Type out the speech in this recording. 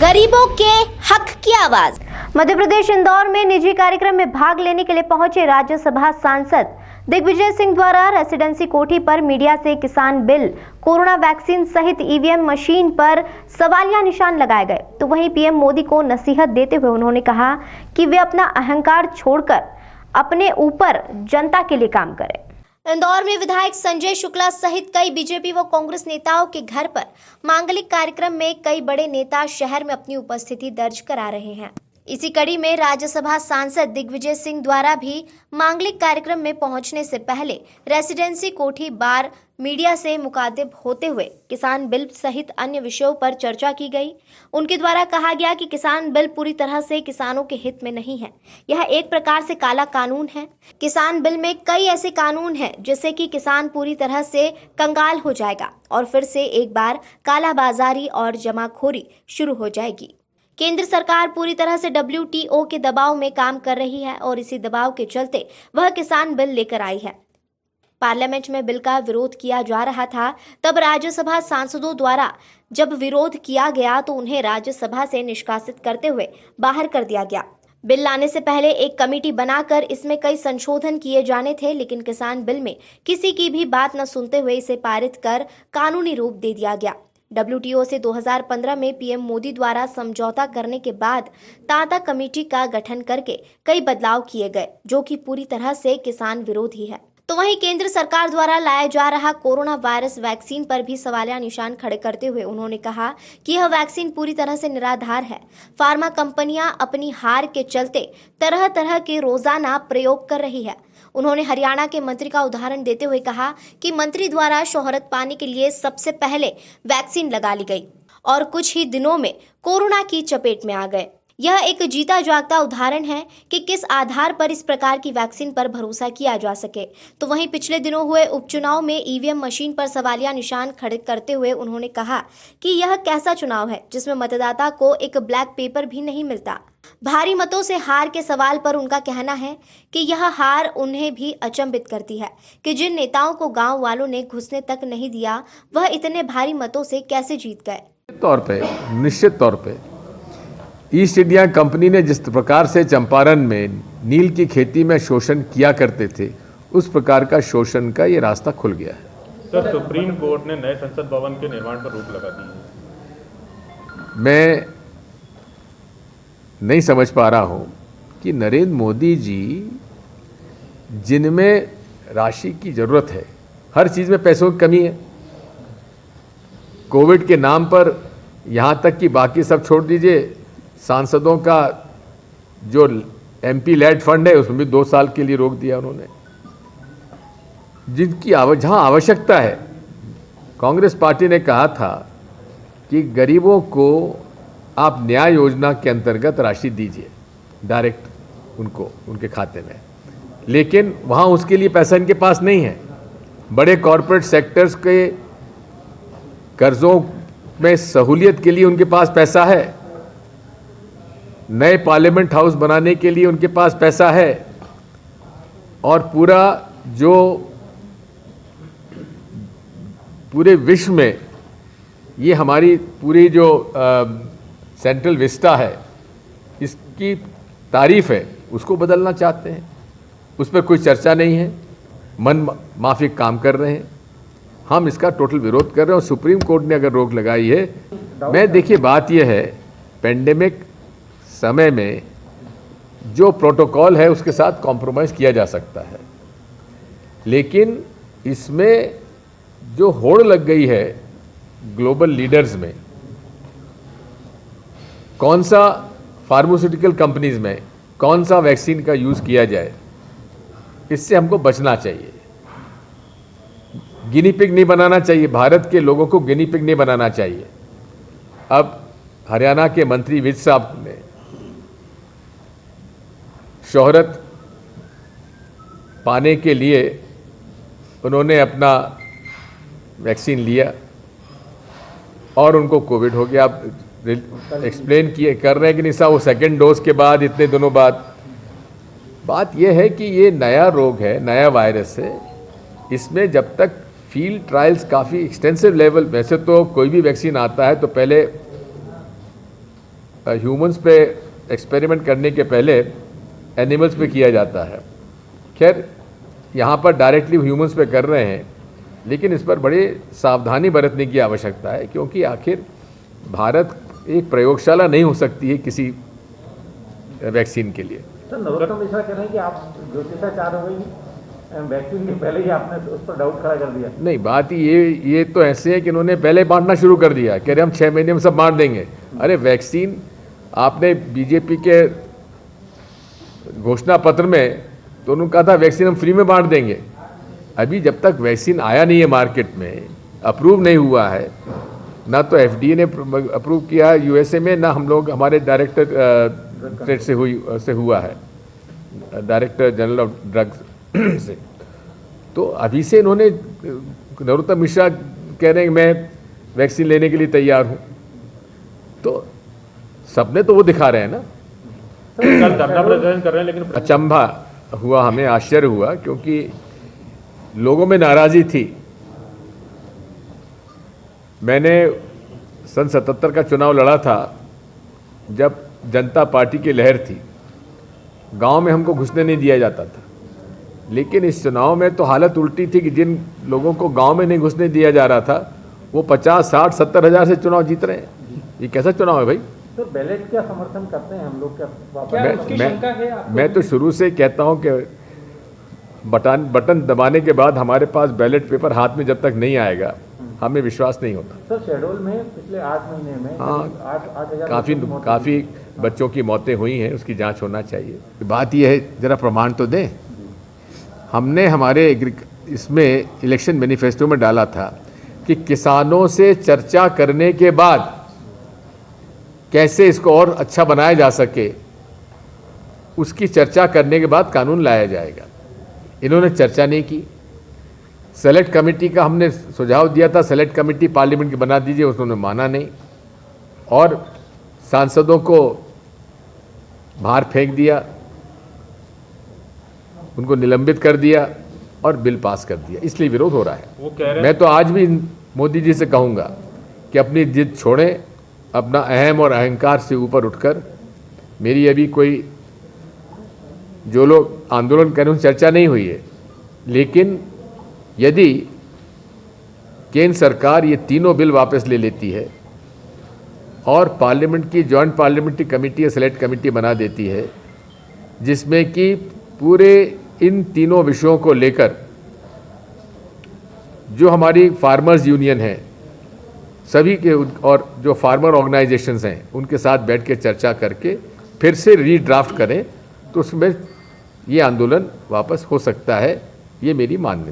गरीबों के हक की आवाज। मध्य प्रदेश इंदौर में निजी कार्यक्रम में भाग लेने के लिए पहुंचे राज्यसभा सांसद दिग्विजय सिंह द्वारा रेसिडेंसी कोठी पर मीडिया से किसान बिल, कोरोना वैक्सीन सहित ईवीएम मशीन पर सवालिया निशान लगाए गए। तो वहीं पीएम मोदी को नसीहत देते हुए उन्होंने कहा कि वे अपना अहंकार छोड़कर अपने ऊपर जनता के लिए काम करें। इंदौर में विधायक संजय शुक्ला सहित कई बीजेपी व कांग्रेस नेताओं के घर पर मांगलिक कार्यक्रम में कई बड़े नेता शहर में अपनी उपस्थिति दर्ज करा रहे हैं। इसी कड़ी में राज्यसभा सांसद दिग्विजय सिंह द्वारा भी मांगलिक कार्यक्रम में पहुंचने से पहले रेसिडेंसी कोठी बार मीडिया से मुखातिब होते हुए किसान बिल सहित अन्य विषयों पर चर्चा की गई। उनके द्वारा कहा गया कि किसान बिल पूरी तरह से किसानों के हित में नहीं है, यह एक प्रकार से काला कानून है। किसान बिल में कई ऐसे कानून हैं जिससे कि किसान पूरी तरह से कंगाल हो जाएगा और फिर से एक बार कालाबाजारी और जमाखोरी शुरू हो जाएगी। केंद्र सरकार पूरी तरह से WTO के दबाव में काम कर रही है और इसी दबाव के चलते वह किसान बिल लेकर आई है। पार्लियामेंट में बिल का विरोध किया जा रहा था, तब राज्यसभा सांसदों द्वारा जब विरोध किया गया तो उन्हें राज्यसभा से निष्कासित करते हुए बाहर कर दिया गया। बिल लाने से पहले एक कमेटी बनाकर इसमें कई संशोधन किए जाने थे, लेकिन किसान बिल में किसी की भी बात न सुनते हुए इसे पारित कर कानूनी रूप दे दिया गया। WTO से 2015 में पीएम मोदी द्वारा समझौता करने के बाद तांता कमेटी का गठन करके कई बदलाव किए गए, जो कि पूरी तरह से किसान विरोधी है। तो वहीं केंद्र सरकार द्वारा लाया जा रहा कोरोना वायरस वैक्सीन पर भी सवालिया निशान खड़े करते हुए उन्होंने कहा कि यह वैक्सीन पूरी तरह से निराधार है। फार्मा कंपनियां अपनी हार के चलते तरह तरह के रोजाना प्रयोग कर रही है। उन्होंने हरियाणा के मंत्री का उदाहरण देते हुए कहा कि मंत्री द्वारा शोहरत पाने के लिए सबसे पहले वैक्सीन लगा ली गई और कुछ ही दिनों में कोरोना की चपेट में आ गए। यह एक जीता जागता उदाहरण है कि किस आधार पर इस प्रकार की वैक्सीन पर भरोसा किया जा सके। तो वहीं पिछले दिनों हुए उपचुनाव में ईवीएम मशीन पर सवालिया निशान खड़े करते हुए उन्होंने कहा कि यह कैसा चुनाव है जिसमें मतदाता को एक ब्लैक पेपर भी नहीं मिलता। भारी मतों से हार के सवाल पर उनका कहना है कि यह हार उन्हें भी अचंभित करती है कि जिन नेताओं को गांव वालों ने घुसने तक नहीं दिया, वह इतने भारी मतों से कैसे जीत गए। निश्चित तौर पे ईस्ट इंडिया कंपनी ने जिस प्रकार से चंपारण में नील की खेती में शोषण किया करते थे, उस प्रकार का शोषण का ये रास्ता खुल गया है। सर, सुप्रीम कोर्ट ने नए संसद भवन के निर्माण पर रोक लगा दी है। मैं नहीं समझ पा रहा हूं कि नरेंद्र मोदी जी, जिनमें राशि की जरूरत है, हर चीज में पैसों की कमी है, कोविड के नाम पर यहां तक कि बाकी सब छोड़ दीजिए, सांसदों का जो MP लेड फंड है उसमें भी 2 साल के लिए रोक दिया उन्होंने। जिनकी जहां आवश्यकता है, कांग्रेस पार्टी ने कहा था कि गरीबों को आप न्याय योजना के अंतर्गत राशि दीजिए डायरेक्ट उनको उनके खाते में, लेकिन वहां उसके लिए पैसा इनके पास नहीं है। बड़े कॉरपोरेट सेक्टर्स के कर्जों में सहूलियत के लिए उनके पास पैसा है, नए पार्लियामेंट हाउस बनाने के लिए उनके पास पैसा है, और पूरे विश्व में ये हमारी पूरी जो सेंट्रल विस्टा है, इसकी तारीफ है, उसको बदलना चाहते हैं। उस पर कोई चर्चा नहीं है, मन माफिक काम कर रहे हैं। हम इसका टोटल विरोध कर रहे हैं और सुप्रीम कोर्ट ने अगर रोक लगाई है, मैं देखिए बात यह है, पेंडेमिक समय में जो प्रोटोकॉल है उसके साथ कॉम्प्रोमाइज़ किया जा सकता है, लेकिन इसमें जो होड़ लग गई है ग्लोबल लीडर्स में, कौन सा फार्मास्यूटिकल कंपनीज में कौन सा वैक्सीन का यूज़ किया जाए, इससे हमको बचना चाहिए। गिनी पिग नहीं बनाना चाहिए, भारत के लोगों को गिनी पिग नहीं बनाना चाहिए। अब हरियाणा के मंत्री विज साहब ने शोहरत पाने के लिए उन्होंने अपना वैक्सीन लिया और उनको कोविड हो गया। आप एक्सप्लेन कर रहे हैं कि नहीं साहब, वो सेकेंड डोज के बाद इतने दिनों बाद। बात यह है कि ये नया रोग है, नया वायरस है, इसमें जब तक फील्ड ट्रायल्स काफ़ी एक्सटेंसिव लेवल, वैसे तो कोई भी वैक्सीन आता है तो पहले ह्यूमंस पे एक्सपेरिमेंट करने के पहले एनिमल्स पे किया जाता है। खैर यहाँ पर डायरेक्टली ह्यूमंस पे कर रहे हैं, लेकिन इस पर बड़ी सावधानी बरतने की आवश्यकता है, क्योंकि आखिर भारत एक प्रयोगशाला नहीं हो सकती है किसी वैक्सीन के लिए। सर, नरोत्तम मिश्रा कह रहे हैं कि आप ज्योतिषाचार हो गई, वैक्सीन के पहले ही आपने उस पर डाउट खड़ा कर दिया। नहीं, बात ये तो ऐसे है कि इन्होंने पहले बांटना शुरू कर दिया, कह रहे हम 6 महीने में सब बांट देंगे। अरे वैक्सीन आपने बीजेपी के घोषणा पत्र में तो उन्होंने कहा था वैक्सीन हम फ्री में बांट देंगे। अभी जब तक वैक्सीन आया नहीं है मार्केट में, अप्रूव नहीं हुआ है, ना तो एफडीए ने अप्रूव किया है यूएसए में, ना हम लोग हमारे डायरेक्टर से हुआ है, डायरेक्टर जनरल ऑफ ड्रग्स से। तो अभी से इन्होंने, नरोत्तम मिश्रा कह रहे हैं कि मैं वैक्सीन लेने के लिए तैयार हूँ, तो सबने तो वो दिखा रहे हैं ना। कल धरना प्रदर्शन कर रहे हैं, लेकिन अचंभा हुआ, हमें आश्चर्य हुआ, क्योंकि लोगों में नाराज़ी थी। मैंने सन 77 का चुनाव लड़ा था, जब जनता पार्टी की लहर थी, गांव में हमको घुसने नहीं दिया जाता था। लेकिन इस चुनाव में तो हालत उल्टी थी कि जिन लोगों को गांव में नहीं घुसने दिया जा रहा था, वो 50, 60, 70 हज़ार से चुनाव जीत रहे हैं। ये कैसा चुनाव है भाई? तो बैलेट क्या समर्थन करते हैं हम लोग? क्या मैं तो शुरू से कहता हूं कि बटन दबाने के बाद हमारे पास बैलेट पेपर हाथ में जब तक नहीं आएगा, हमें विश्वास नहीं होता। सर, शेड्यूल में पिछले 8 महीने में हाँ, 8,000 काफ़ी बच्चों की मौतें हुई हैं, उसकी जांच होना चाहिए। बात यह है, ज़रा प्रमाण तो दें। हमने हमारे इसमें इलेक्शन मैनिफेस्टो में डाला था कि किसानों से चर्चा करने के बाद कैसे इसको और अच्छा बनाया जा सके, उसकी चर्चा करने के बाद कानून लाया जाएगा। इन्होंने चर्चा नहीं की। सेलेक्ट कमेटी का हमने सुझाव दिया था, सेलेक्ट कमेटी पार्लियामेंट की बना दीजिए, उन्होंने माना नहीं, और सांसदों को बाहर फेंक दिया, उनको निलंबित कर दिया और बिल पास कर दिया। इसलिए विरोध हो रहा है। वो कह रहे हैं, मैं तो आज भी मोदी जी से कहूँगा कि अपनी जिद छोड़ें, अपना अहम और अहंकार से ऊपर उठकर, मेरी अभी कोई, जो लोग आंदोलन कर रहे हैं चर्चा नहीं हुई है, लेकिन यदि केंद्र सरकार ये तीनों बिल वापस ले लेती है और पार्लियामेंट की जॉइंट पार्लियामेंट्री कमेटी या सेलेक्ट कमेटी बना देती है, जिसमें कि पूरे इन तीनों विषयों को लेकर जो हमारी फार्मर्स यूनियन है सभी के और जो फार्मर ऑर्गेनाइजेशंस हैं उनके साथ बैठ के चर्चा करके फिर से रीड्राफ्ट करें, तो उसमें ये आंदोलन वापस हो सकता है। ये मेरी मान्यता।